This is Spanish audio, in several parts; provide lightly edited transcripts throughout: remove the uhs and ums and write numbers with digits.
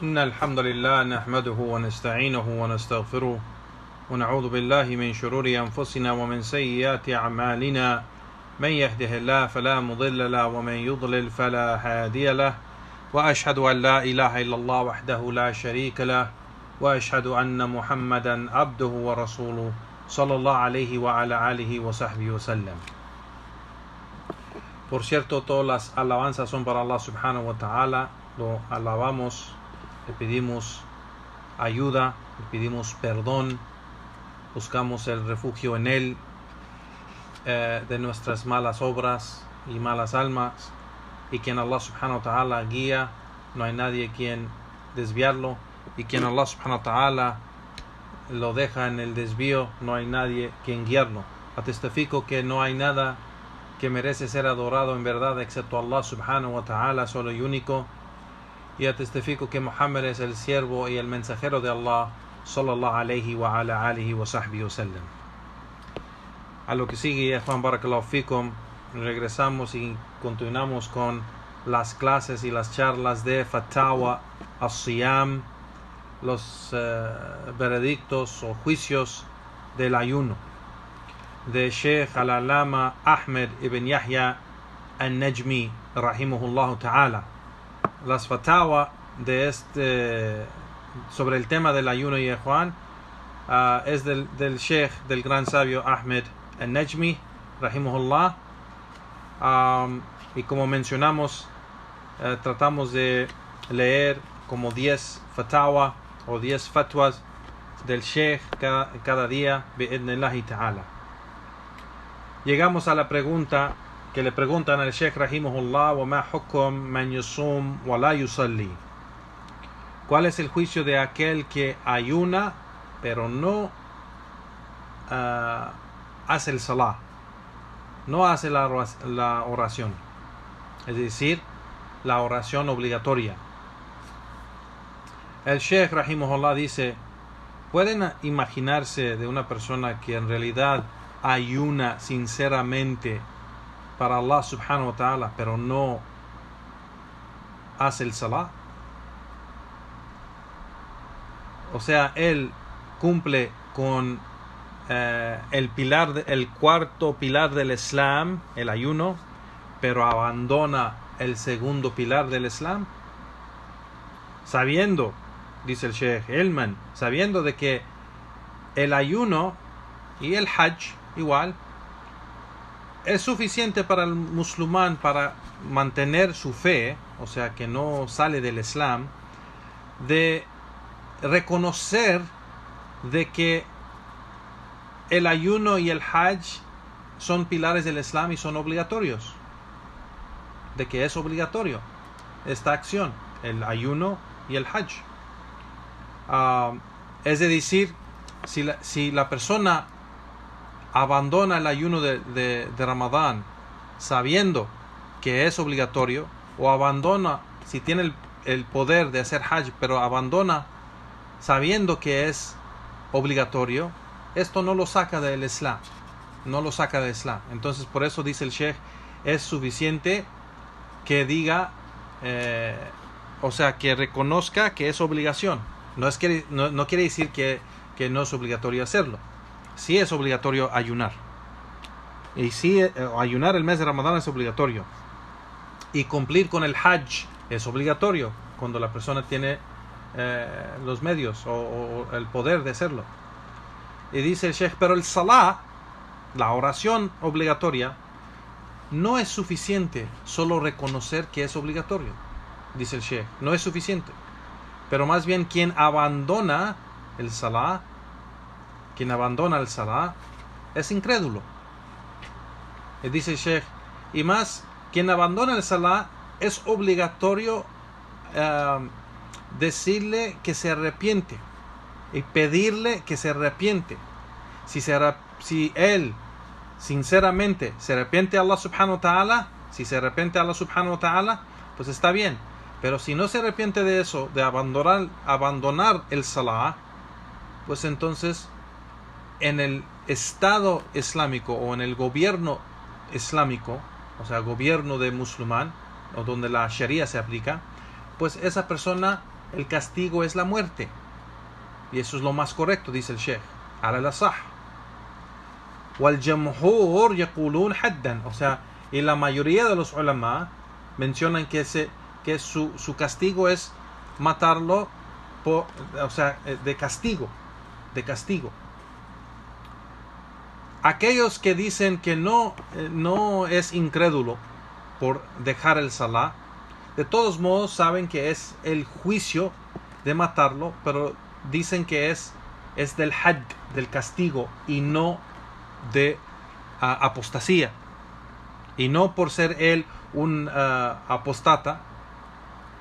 إن الحمد لله نحمده ونستعينه ونستغفره ونعوذ بالله من شرور أنفسنا ومن سيئات أعمالنا من يهده الله فلا مضل له ومن يضلل فلا هادي له وأشهد أن لا إله إلا الله وحده لا شريك له وأشهد أن محمدا عبده ورسوله صلى الله عليه وعلى آله وصحبه وسلم. Por cierto, todas las alabanzas son para Allah subhanahu wa ta'ala. Lo alabamos, le pedimos ayuda, le pedimos perdón, buscamos el refugio en Él de nuestras malas obras y malas almas, y quien Allah subhanahu wa ta'ala guía, no hay nadie quien desviarlo, y quien Allah subhanahu wa ta'ala lo deja en el desvío, no hay nadie quien guiarlo. Testifico que no hay nada que merece ser adorado en verdad excepto Allah subhanahu wa ta'ala, solo y único, y testifico que Muhammad es el siervo y el mensajero de Allah sallallahu alayhi wa ala alihi wa sahbihi wa sallam. A lo que sigue, Juan barakallahu fikum, regresamos y continuamos con las clases y las charlas de Fatawa as-Siyam, los veredictos o juicios del ayuno, de Sheikh al-Alama Ahmed ibn Yahya al-Najmi rahimahullah ta'ala. Las fatawa de sobre el tema del ayuno y Juan es del Sheikh, del gran sabio Ahmed al-Najmi rahimahullah, y como mencionamos, tratamos de leer como 10 fatawa o 10 fatwas del Sheikh cada día bi'idhnillahi ta'ala. Llegamos a la pregunta que le preguntan al Sheikh rahimahullah: wa ma hukm man yusum wa la yusalli. ¿Cuál es el juicio de aquel que ayuna pero no hace el salah, no hace la oración, es decir, la oración obligatoria? El Sheikh rahimahullah dice: ¿pueden imaginarse de una persona que en realidad ayuna sinceramente para Allah subhanahu wa ta'ala, pero no hace el salah? O sea, él cumple con el cuarto pilar del Islam, el ayuno, pero abandona el segundo pilar del Islam, sabiendo, dice el Sheikh Elman, sabiendo de que el ayuno y el hajj igual es suficiente para el musulmán para mantener su fe, o sea que no sale del Islam, de reconocer de que el ayuno y el hajj son pilares del Islam y son obligatorios, de que es obligatorio esta acción, el ayuno y el hajj. Es decir, si la persona abandona el ayuno de Ramadán sabiendo que es obligatorio, o abandona, si tiene el poder de hacer hajj, pero abandona sabiendo que es obligatorio, esto no lo saca del Islam, no lo saca del Islam. Entonces, por eso dice el Sheikh, es suficiente que diga, o sea, que reconozca que es obligación. No quiere decir que no es obligatorio hacerlo. Sí es obligatorio ayunar, y sí, ayunar el mes de Ramadán es obligatorio, y cumplir con el hajj es obligatorio cuando la persona tiene los medios o el poder de hacerlo. Y dice el Sheikh, pero el salah, la oración obligatoria, no es suficiente solo reconocer que es obligatorio. Dice el Sheikh, no es suficiente, pero más bien quien abandona el salah es incrédulo. Y dice el Sheikh, y más, quien abandona el salah es obligatorio decirle que se arrepiente y pedirle que se arrepiente. Si él sinceramente se arrepiente a Allah subhanahu wa ta'ala, pues está bien. Pero si no se arrepiente de eso, de abandonar el salah, pues entonces en el Estado islámico o en el gobierno islámico, o sea, gobierno de musulmán, o donde la Sharia se aplica, pues esa persona el castigo es la muerte. Y eso es lo más correcto, dice el Sheikh. Ala la sah. Wal jamhur yaqulun haddan. O sea, y la mayoría de los ulama mencionan que su castigo es matarlo, o sea, de castigo. De castigo. Aquellos que dicen que no es incrédulo por dejar el salah, de todos modos saben que es el juicio de matarlo, pero dicen que es del hadd, del castigo, y no de apostasía. Y no por ser él un apostata,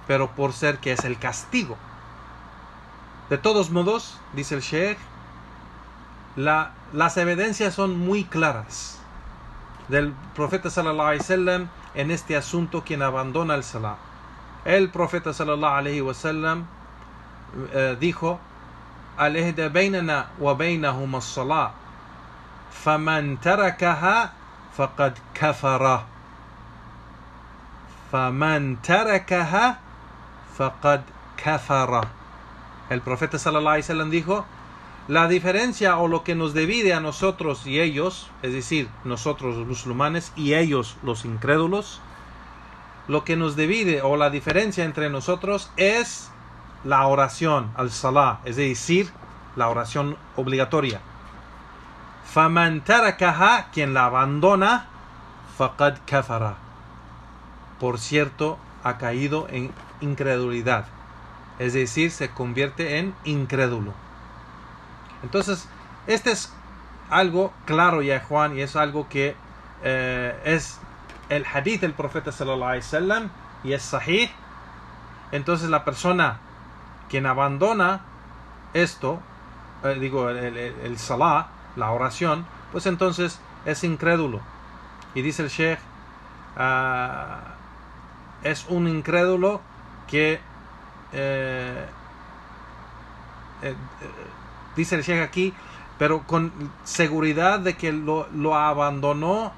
pero por ser que es el castigo. De todos modos, dice el Sheikh, las evidencias son muy claras del profeta sallallahu alaihi wasallam en este asunto, quien abandona el salah. El profeta sallallahu alaihi wasallam dijo: al-ihda baynana wa baynahum as-salah faman tarakaha faqad kafara. Faman tarakaha faqad kafara. El profeta sallallahu alaihi wasallam dijo: la diferencia o lo que nos divide a nosotros y ellos, es decir, nosotros los musulmanes y ellos los incrédulos, lo que nos divide o la diferencia entre nosotros es la oración, al-salah, es decir, la oración obligatoria. Faman tarakaha, quien la abandona, faqad kafara. Por cierto, ha caído en incredulidad, es decir, se convierte en incrédulo. Entonces, este es algo claro, ya Juan, y es algo que es el hadith del profeta sallallahu alaihi wasallam y es sahih. Entonces, la persona quien abandona esto, el salah, la oración, pues entonces es incrédulo. Y dice el Sheikh, es un incrédulo que dice el Sheikh aquí, pero con seguridad de que lo abandonó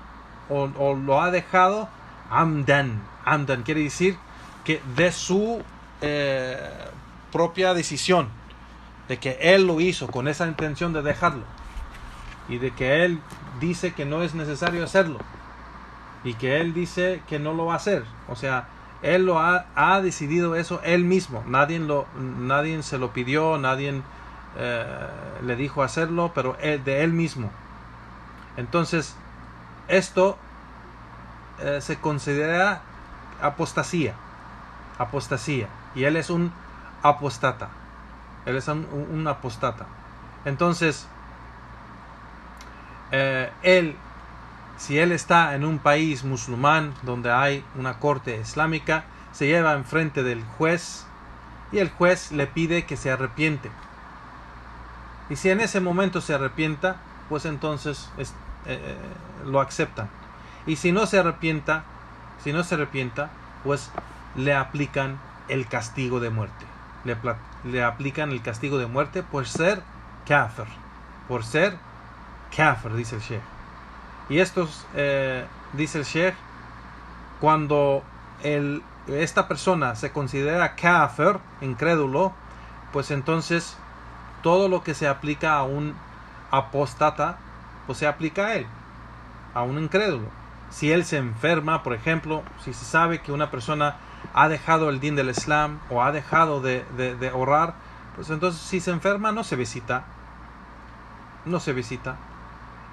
o lo ha dejado amdan. Amdan quiere decir que de su propia decisión, de que él lo hizo con esa intención de dejarlo, y de que él dice que no es necesario hacerlo, y que él dice que no lo va a hacer. O sea, él lo ha decidido eso él mismo. Nadie se lo pidió, nadie le dijo hacerlo, pero de él mismo. Entonces, esto se considera apostasía, y él es un apostata. Él es un apostata. Entonces, si él está en un país musulmán donde hay una corte islámica, se lleva enfrente del juez y el juez le pide que se arrepiente. Y si en ese momento se arrepienta, pues entonces lo aceptan. Y si no se arrepienta, pues le aplican el castigo de muerte. Le aplican el castigo de muerte por ser kafir. Por ser kafir, dice el Sheikh. Y esto dice el Sheikh, cuando esta persona se considera kafir, incrédulo, pues entonces todo lo que se aplica a un apóstata, pues se aplica a él, a un incrédulo. Si él se enferma, por ejemplo, si se sabe que una persona ha dejado el din del Islam o ha dejado de orar, pues entonces si se enferma no se visita.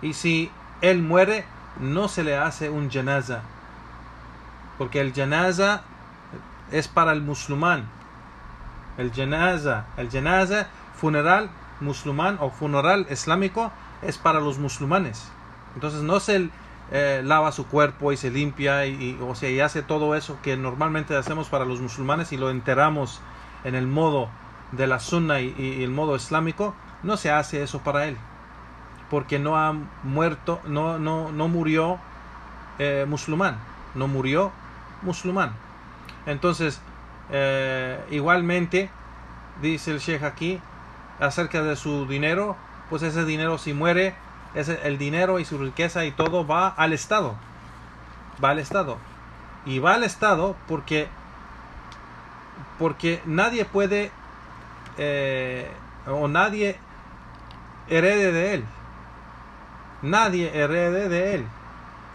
Y si él muere, no se le hace un janaza, porque el janaza es para el musulmán. El janaza, funeral musulmán o funeral islámico, es para los musulmanes. Entonces no se lava su cuerpo y se limpia y hace todo eso que normalmente hacemos para los musulmanes y lo enterramos en el modo de la sunna y el modo islámico. No se hace eso para él, porque no ha muerto, no murió musulmán, no murió musulmán. Entonces, igualmente, dice el Sheikh aquí, acerca de su dinero, pues ese dinero, si muere, el dinero y su riqueza y todo va al Estado. Y va al Estado porque nadie puede o nadie herede de él. Nadie herede de él.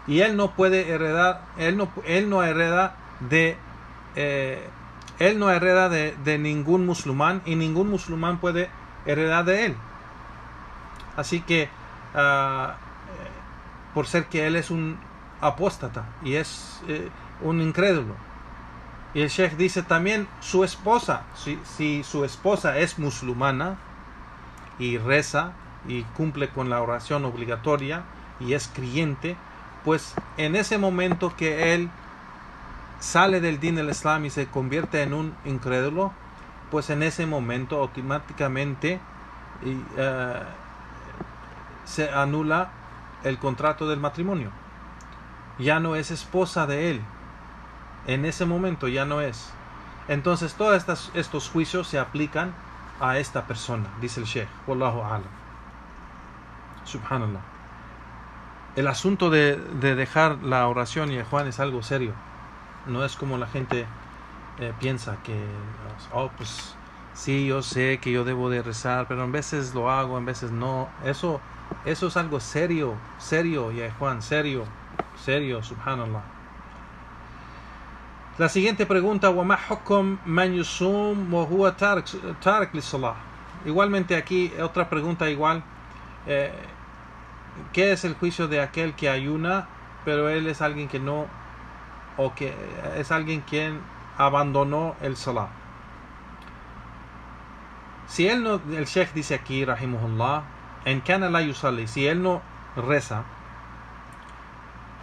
Y él no puede heredar, él no hereda de ningún musulmán, y ningún musulmán puede heredar de él. Así que por ser que él es un apóstata y es un incrédulo. Y el Sheikh dice también su esposa, si su esposa es musulmana y reza y cumple con la oración obligatoria y es creyente, pues en ese momento que él sale del din del Islam y se convierte en un incrédulo, pues en ese momento automáticamente se anula el contrato del matrimonio. Ya no es esposa de él. En ese momento ya no es. Entonces todos estos juicios se aplican a esta persona, dice el Sheikh. Wallahu a'lam. Subhanallah. El asunto de dejar la oración, y Juan, es algo serio. No es como la gente piensa que, pues sí, yo sé que yo debo de rezar, pero en veces lo hago, en veces no. Eso es algo serio, ya Juan, serio, subhanallah. La siguiente pregunta: وَمَا حُكْمُ مَنْ يُصُومُ وَهُوَ تَارِكٌ لِلصَّلَاةِ. Igualmente aquí otra pregunta igual. ¿Qué es el juicio de aquel que ayuna, pero él es alguien que no, o que es alguien quien abandonó el salah? Si él no, el Sheikh dice aquí, rahimahullah, en kana la yusalli, si él no reza,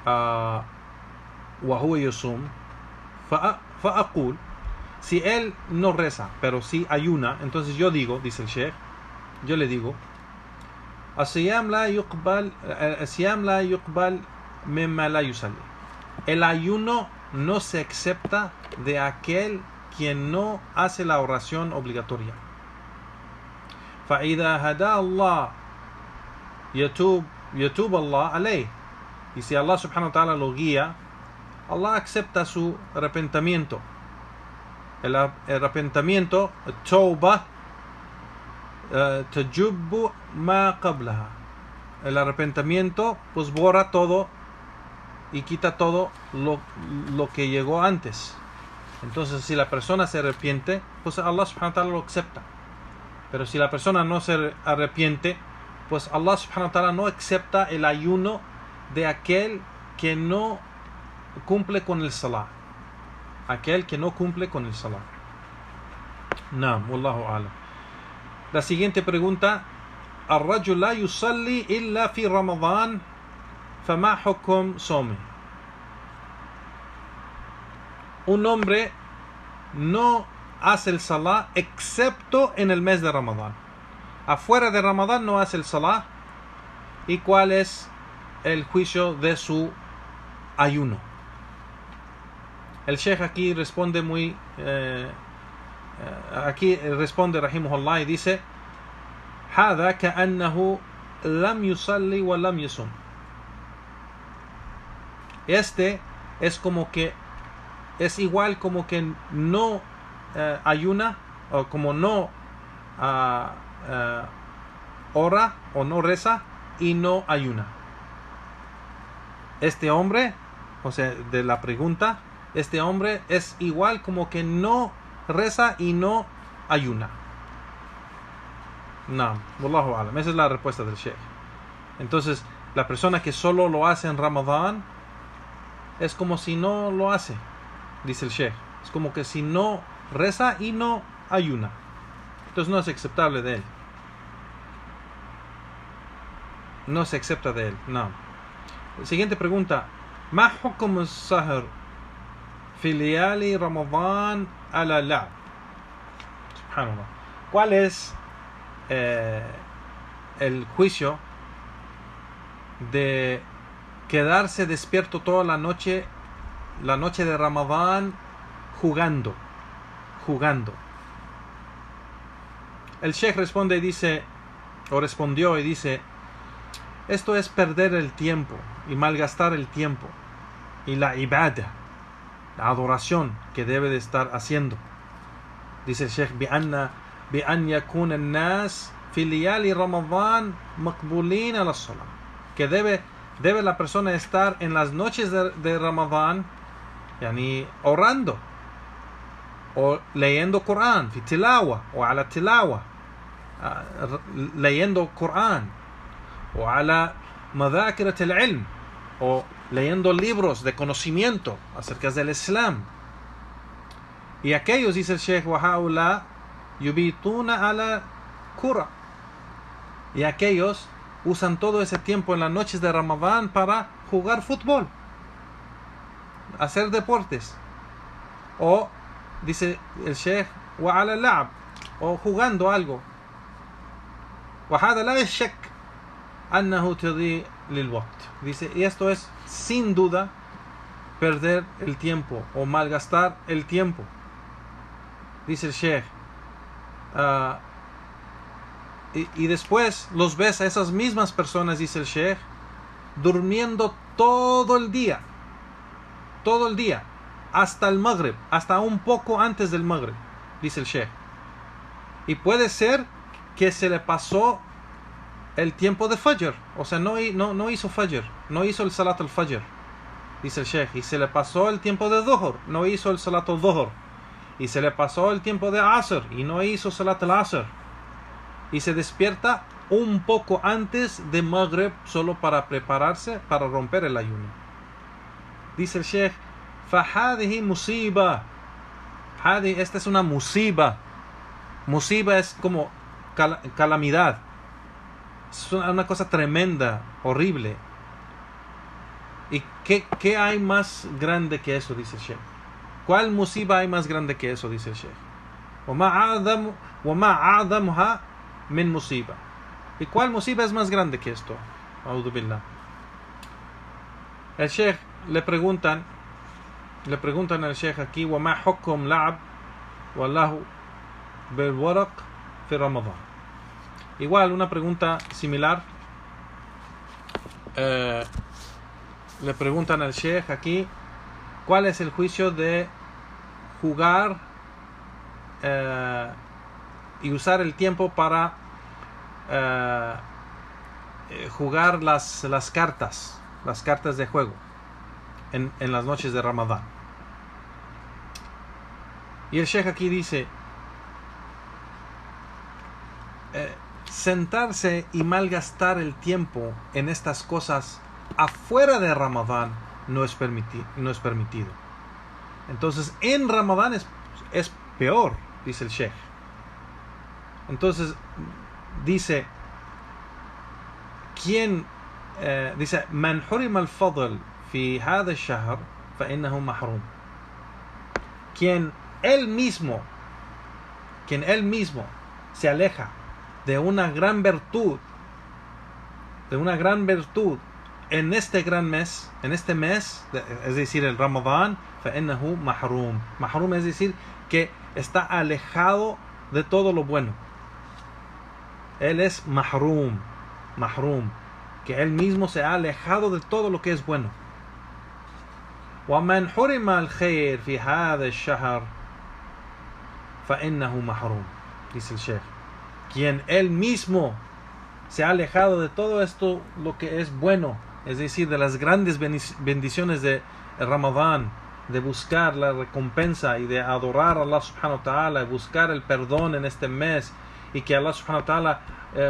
wa huwa yusum, fa'aqul, si él no reza, pero sí ayuna, entonces yo digo, dice el Sheikh, yo le digo, الصيام لا يقبل مما لا يصلي. El ayuno no se acepta de aquel quien no hace la oración obligatoria. فإذا هدى الله يتوب الله عليه. Y si Allah subhanahu wa ta'ala lo guía, Allah acepta su arrepentimiento. El arrepentimiento, tawbah, tajubbu ma qablaha. El arrepentimiento pues borra todo y quita todo lo que llegó antes. Entonces si la persona se arrepiente, pues Allah subhanahu wa ta'ala lo acepta. Pero si la persona no se arrepiente, pues Allah subhanahu wa ta'ala no acepta el ayuno de aquel que no cumple con el salah. Aquel que no cumple con el salah. Naam, wallahu a'lam. La siguiente pregunta: الرجل لا يصلي إلا في رمضان فما حكم صومه. Un hombre no hace el salah excepto en el mes de Ramadán. Afuera de Ramadán no hace el salah. ¿Y cuál es el juicio de su ayuno? El Sheikh aquí responde responde rahimahullah y dice: هذا كأنه لم يصلي ولم يصوم. Este es como que es igual como que no ayuna, o como no ora o no reza y no ayuna. Este hombre, o sea, de la pregunta, este hombre es igual como que no reza y no ayuna. No, wallahu alam. Esa es la respuesta del Sheikh. Entonces, la persona que solo lo hace en Ramadán es como si no lo hace, dice el Sheikh. Es como que si no reza y no ayuna. Entonces no es aceptable de él. No se acepta de él. No. Siguiente pregunta: ¿Ma hukm as-sahr fi layali Ramadán ala la'b? Subhanallah. ¿Cuál es el juicio de quedarse despierto toda la noche de Ramadán jugando? El Sheikh respondió y dice: esto es perder el tiempo y malgastar el tiempo y la ibadah, la adoración que debe de estar haciendo. Dice el Sheikh: بأن بأن يكون الناس في ليالي رمضان مقبولين على الصلاة. Que debe la persona estar en las noches de Ramadán, yani orando o leyendo Corán, في تلاوة o على تلاوة, leyendo Corán o على مذاكرة العلم, o leyendo libros de conocimiento acerca del Islam. Y aquellos, dice el Sheikh, وَهَؤُلَاء يُبِيتُونَ عَلَى كُرَةٍ, y aquellos usan todo ese tiempo en las noches de Ramadán para jugar fútbol, hacer deportes, o dice el Sheikh وَعَلَى اللَّعْبِ, o jugando algo. وَهَذَا لَا يَشَّكْ أَنَّهُ تَضِيعُ لِلْوَقْتِ, dice, y esto es sin duda perder el tiempo o malgastar el tiempo. Dice el Sheikh, y después los ves a esas mismas personas, dice el Sheikh, durmiendo todo el día, hasta el Maghrib, hasta un poco antes del Maghrib, dice el Sheikh. Y puede ser que se le pasó el tiempo de Fajr, o sea, no hizo Fajr, no hizo el Salat al-Fajr, dice el Sheikh, y se le pasó el tiempo de Dhuhr, no hizo el Salat al-Dhuhr, y se le pasó el tiempo de Asr, y no hizo Salat al-Asr, y se despierta un poco antes de Maghrib solo para prepararse para romper el ayuno. Dice el Sheikh, فَهَذِهِ مُصِيبَةٌ, esta es una musiba. Musiba es como calamidad, es una cosa tremenda, horrible. ¿Y qué hay más grande que eso? Dice el Sheikh. ¿Cuál musiba hay más grande que eso? Dice el Sheikh. وَمَا أَعْظَمُهَا min musiba. ¿Y cuál musiba es más grande que esto? A'udhu billah. El Sheikh le preguntan al Sheikh aquí, وَمَا حُكُمْ لَعْبْ وَاللَّهُ بِالْوَرَقْ في رمضان. Igual, una pregunta similar. Le preguntan al Sheikh aquí, ¿cuál es el juicio de jugar y usar el tiempo para jugar las cartas de juego en las noches de Ramadán? Y el Sheikh aquí dice, sentarse y malgastar el tiempo en estas cosas afuera de Ramadán no es permitido. Entonces en Ramadán es peor, dice el Sheikh. Entonces dice, dice, man hurima al-fadl fi hadha al-shahr fa innahu mahrum. Quien él mismo se aleja de una gran virtud en este gran mes, es decir, el Ramadán, فإنه mahrum. Mahrum es decir que está alejado de todo lo bueno. Él es mahrum, que él mismo se ha alejado de todo lo que es bueno. ومن حرم الخير في هذا الشهر فإنه محروم, dice el Sheikh. Quien él mismo se ha alejado de todo esto, lo que es bueno, es decir, de las grandes bendiciones de Ramadán, de buscar la recompensa y de adorar a Allah subhanahu wa ta'ala, y buscar el perdón en este mes, y que Allah subhanahu wa ta'ala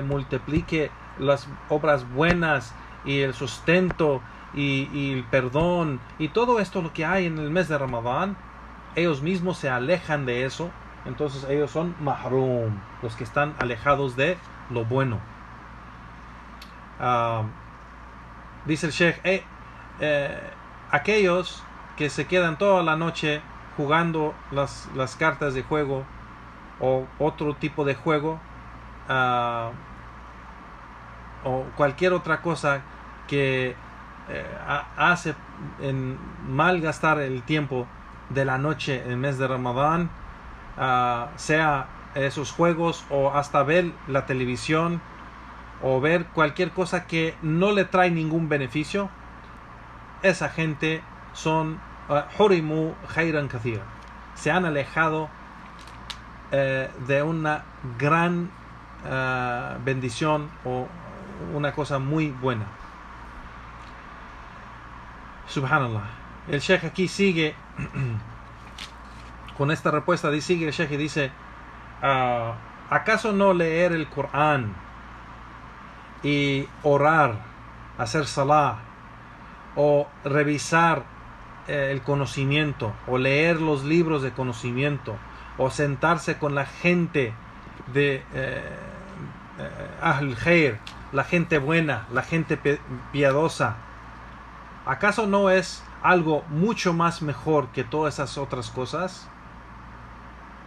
multiplique las obras buenas y el sustento y el perdón y todo esto lo que hay en el mes de Ramadán, ellos mismos se alejan de eso. Entonces ellos son mahrum, los que están alejados de lo bueno. Dice el Sheikh, aquellos que se quedan toda la noche jugando las cartas de juego o otro tipo de juego, o cualquier otra cosa que hace en malgastar el tiempo de la noche en el mes de Ramadán, sea esos juegos o hasta ver la televisión o ver cualquier cosa que no le trae ningún beneficio, esa gente son hurimu khairan kathira, se han alejado de una gran bendición o una cosa muy buena. Subhanallah. El Sheikh aquí sigue con esta respuesta. Sigue el Sheikh y dice: ¿acaso no leer el Corán y orar, hacer salah, o revisar el conocimiento, o leer los libros de conocimiento, o sentarse con la gente de Ahl Khair, la gente buena, la gente piadosa? ¿Acaso no es algo mucho más mejor que todas esas otras cosas?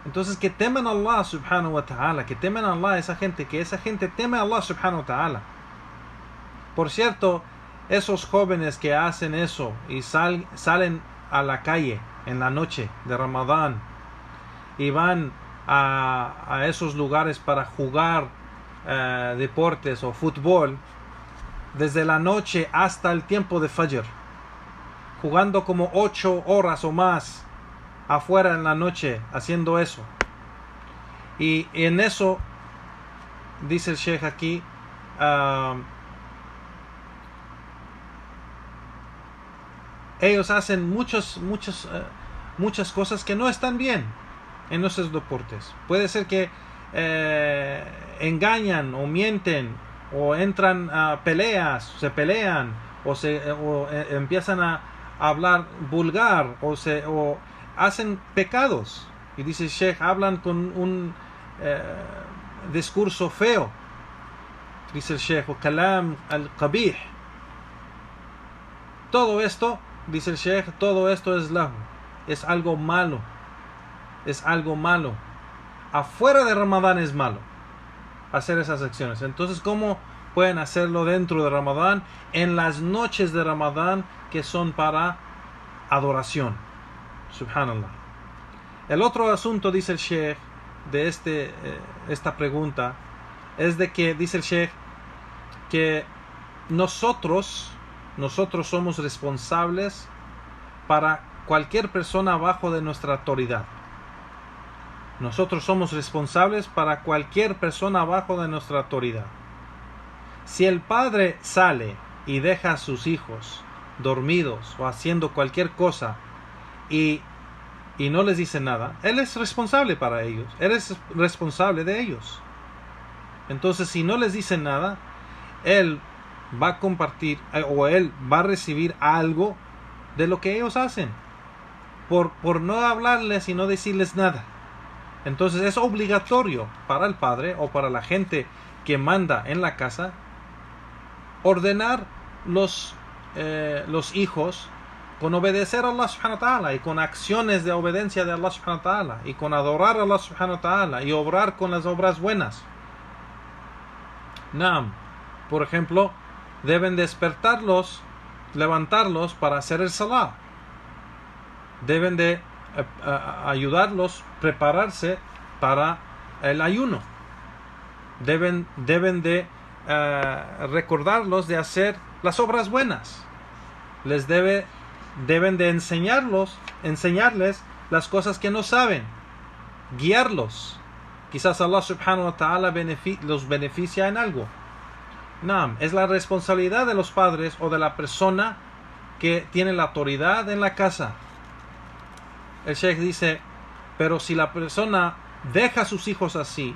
Entonces, que teman a Allah subhanahu wa ta'ala, que temen a Allah que esa gente teme a Allah subhanahu wa ta'ala. Por cierto, esos jóvenes que hacen eso y salen a la calle en la noche de Ramadán y van a esos lugares para jugar deportes o fútbol desde la noche hasta el tiempo de Fajr, jugando como 8 horas o más afuera en la noche, haciendo eso. Y en eso dice el Sheikh aquí, ellos hacen muchas cosas que no están bien en esos deportes. Puede ser que engañan o mienten o entran a peleas, se pelean o empiezan a hablar vulgar o hacen pecados. Y dice el Sheikh, hablan con un discurso feo. Dice el Sheikh, kalam al-qabih. Todo esto, dice el Sheikh, todo esto es lahu, es algo malo. Es algo malo. Afuera de Ramadán es malo hacer esas acciones. Entonces, ¿cómo pueden hacerlo dentro de Ramadán, en las noches de Ramadán que son para adoración? Subhanallah. El otro asunto, dice el Sheikh, de esta pregunta, es de que, dice el Sheikh, que nosotros somos responsables para cualquier persona abajo de nuestra autoridad. Nosotros somos responsables para cualquier persona abajo de nuestra autoridad. Si el padre sale y deja a sus hijos dormidos o haciendo cualquier cosa y no les dice nada, él es responsable para ellos, él es responsable de ellos. Entonces, si no les dice nada, él va a compartir o él va a recibir algo de lo que ellos hacen por no hablarles y no decirles nada. Entonces es obligatorio para el padre o para la gente que manda en la casa ordenar los hijos con obedecer a Allah subhanahu wa ta'ala y con acciones de obediencia de Allah subhanahu wa ta'ala y con adorar a Allah subhanahu wa ta'ala y obrar con las obras buenas. Naam, por ejemplo, deben despertarlos, levantarlos para hacer el salah. Deben de ayudarlos a prepararse para el ayuno. Deben de recordarlos de hacer las obras buenas. Deben de enseñarles las cosas que no saben, guiarlos. Quizás Allah subhanahu wa ta'ala los beneficia en algo. Naam, es la responsabilidad de los padres o de la persona que tiene la autoridad en la casa. El Sheikh dice, pero si la persona deja a sus hijos así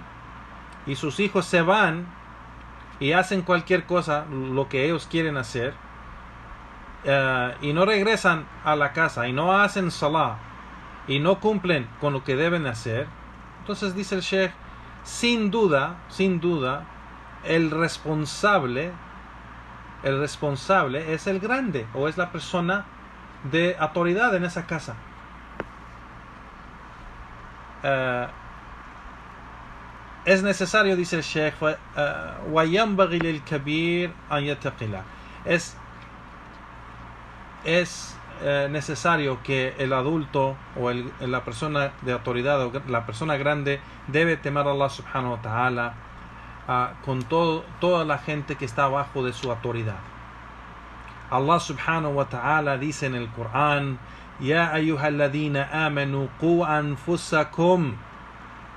y sus hijos se van y hacen cualquier cosa, lo que ellos quieren hacer, y no regresan a la casa y no hacen salah y no cumplen con lo que deben hacer, entonces dice el Sheikh, sin duda, el responsable es el grande o es la persona de autoridad en esa casa. Es necesario, dice el Sheikh, es necesario que el adulto o la persona de autoridad o la persona grande debe temer a Allah subhanahu wa ta'ala con toda la gente que está abajo de su autoridad. Allah subhanahu wa ta'ala dice en el Corán: Ya ayyuhalladhina amanu qu anfusakum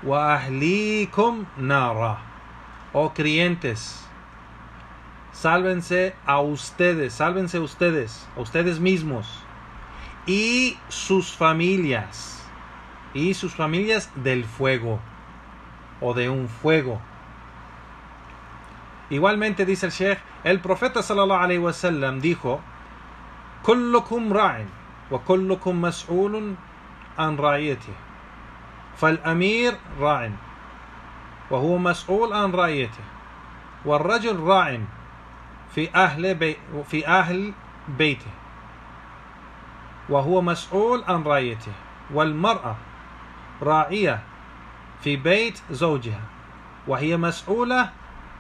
wa ahlikum nara. Oh creyentes, sálvense ustedes, a ustedes mismos y sus familias del fuego o de un fuego. Igualmente dice el Sheikh, el profeta sallallahu alaihi wasallam dijo: kullukum ra'in wa kullukum mas'ulun an ra'iyatihi, fal amir ra'in wa huwa mas'ul an ra'iyatihi, wal rajul ra'in fi ahli baytihi wa huwa mas'ul an ra'iyatihi, wal mar'a ra'iyah fi bayt zawjiha wa hiya mas'ula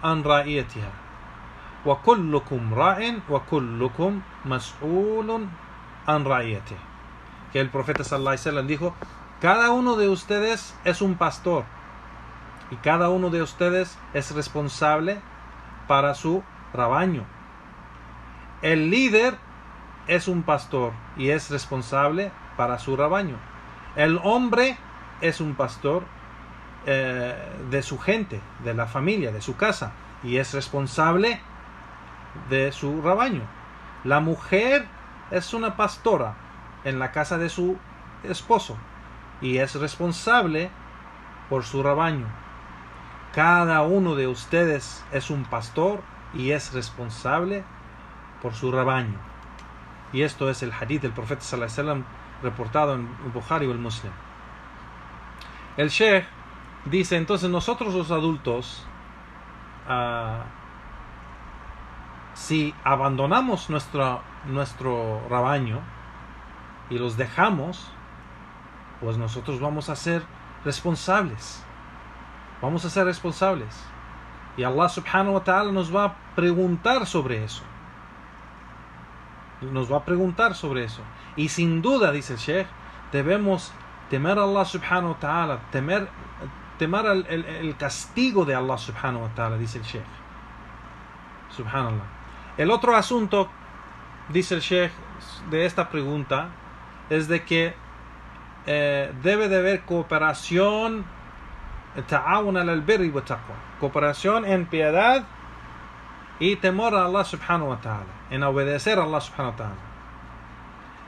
an ra'iyatiha, wa kullukum ra'in wa kullukum mas'ulun an ra'iyatihi. Que el profeta sallallahu alaihi wasallam dijo: cada uno de ustedes es un pastor y cada uno de ustedes es responsable para su rebaño. El líder es un pastor y es responsable para su rebaño. El hombre es un pastor de su gente, de la familia, de su casa, y es responsable de su rebaño. La mujer es una pastora en la casa de su esposo y es responsable por su rebaño. Cada uno de ustedes es un pastor y es responsable por su rebaño. Y esto es el hadith del profeta sallallahu alaihi wasallam reportado en Bukhari o el Muslim. El Sheikh dice: entonces nosotros los adultos, si abandonamos nuestro rebaño y los dejamos, pues nosotros vamos a ser responsables. Y Allah subhanahu wa ta'ala nos va a preguntar sobre eso. Y sin duda, dice el Sheikh, debemos temer a Allah subhanahu wa ta'ala, temer el castigo de Allah subhanahu wa ta'ala, dice el Sheikh. Subhanallah. El otro asunto, dice el Sheikh, de esta pregunta es de que debe de haber cooperación, ta'awun al birri wa taqwa, cooperación en piedad y temor a Allah subhanahu wa ta'ala, en obedecer a Allah subhanahu wa ta'ala.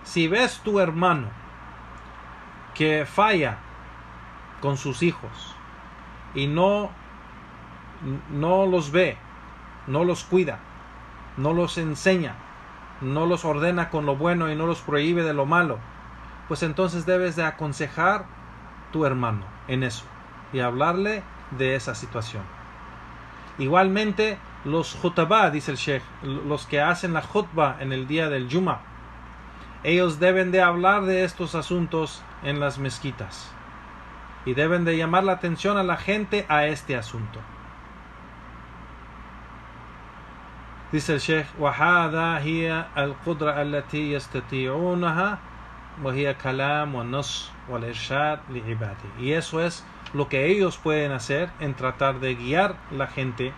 Si ves tu hermano que falla con sus hijos y no los ve, no los cuida, no los enseña, no los ordena con lo bueno y no los prohíbe de lo malo, pues entonces debes de aconsejar a tu hermano en eso y hablarle de esa situación. Igualmente los khutbah, dice el Sheikh, los que hacen la khutbah en el día del Jum'ah, ellos deben de hablar de estos asuntos en las mezquitas y deben de llamar la atención a la gente a este asunto. Dice el Sheikh: وَهَذَا هِيَ الْقُدْرَةَ الَّتِي يَسْتَطِيعُونَهَا وَهِيَ كَلَامُ وَالنَّصْحُ وَالْإِرْشَادُ لِعِبَادِهِ. Y eso es lo que ellos pueden hacer en tratar de guiar la gente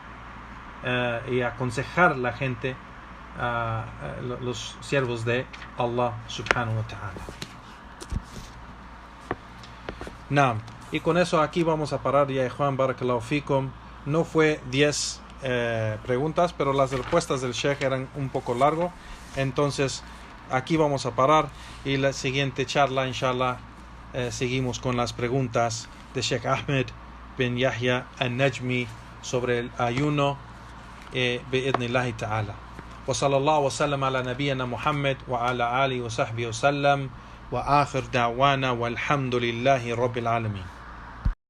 y aconsejar la gente, los siervos de Allah subhanahu wa ta'ala. Naam. Y con eso aquí vamos a parar ya, Juan, barakallahu fikum. No fue 10 preguntas, pero las respuestas del Sheikh eran un poco largo. Entonces aquí vamos a parar y la siguiente charla, inshallah, seguimos con las preguntas de Sheikh Ahmed bin Yahya al-Najmi sobre el ayuno bi'idhnillahi ta'ala. Wa sallallahu wa sallam ala nabiyyina Muhammad wa ala alihi wa sahbihi wa sallam wa akhir da'wana walhamdulillahi rabbil alamin.